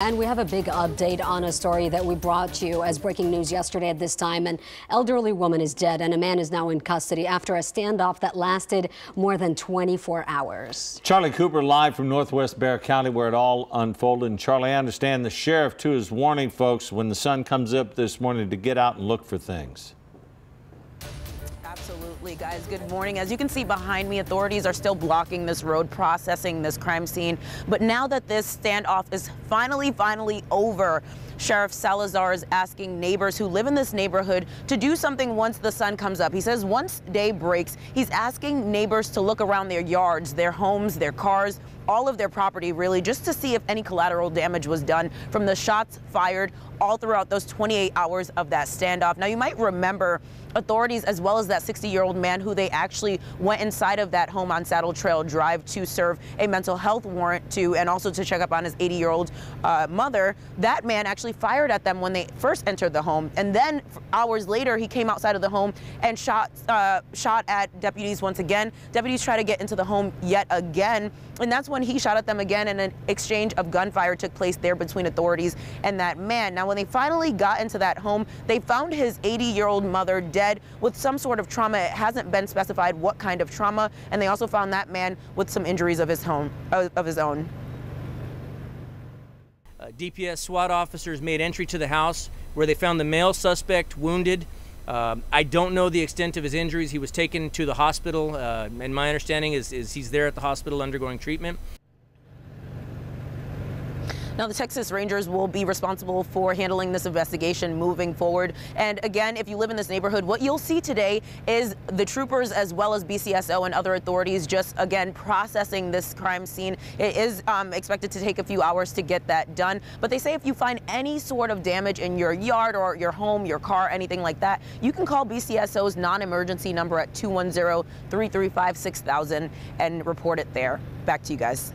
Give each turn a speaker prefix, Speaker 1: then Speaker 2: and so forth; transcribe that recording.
Speaker 1: And we have a big update on a story that we brought you as breaking news yesterday at this time. An elderly woman is dead and a man is now in custody after a standoff that lasted more than 24 hours.
Speaker 2: Charlie Cooper live from Northwest Bexar County where it all unfolded. And Charlie, I understand the sheriff too is warning folks when the sun comes up this morning to get out and look for things.
Speaker 3: Absolutely, guys. Good morning. As you can see behind me, authorities are still blocking this road, processing this crime scene. But now that this standoff is finally over, Sheriff Salazar is asking neighbors who live in this neighborhood to do something once the sun comes up. He says once day breaks, he's asking neighbors to look around their yards, their homes, their cars, all of their property, really, just to see if any collateral damage was done from the shots fired all throughout those 28 hours of that standoff. Now, you might remember authorities, as well as that 60-year-old man who they actually went inside of that home on Saddle Trail Drive to serve a mental health warrant to, and also to check up on his 80-year-old mother. That man actually fired at them when they first entered the home, and then hours later he came outside of the home and shot at deputies once again. Deputies try to get into the home yet again, and that's when he shot at them again, and an exchange of gunfire took place there between authorities and that man. Now, when they finally got into that home, they found his 80-year-old mother dead with some sort of trauma. It hasn't been specified what kind of trauma, and they also found that man with some injuries of his own.
Speaker 4: DPS SWAT officers made entry to the house where they found the male suspect wounded. I don't know the extent of his injuries. He was taken to the hospital, and my understanding is he's there at the hospital undergoing treatment.
Speaker 3: Now, the Texas Rangers will be responsible for handling this investigation moving forward. And again, if you live in this neighborhood, what you'll see today is the troopers as well as BCSO and other authorities just, again, processing this crime scene. It is expected to take a few hours to get that done. But they say if you find any sort of damage in your yard or your home, your car, anything like that, you can call BCSO's non-emergency number at 210-335-6000 and report it there. Back to you guys.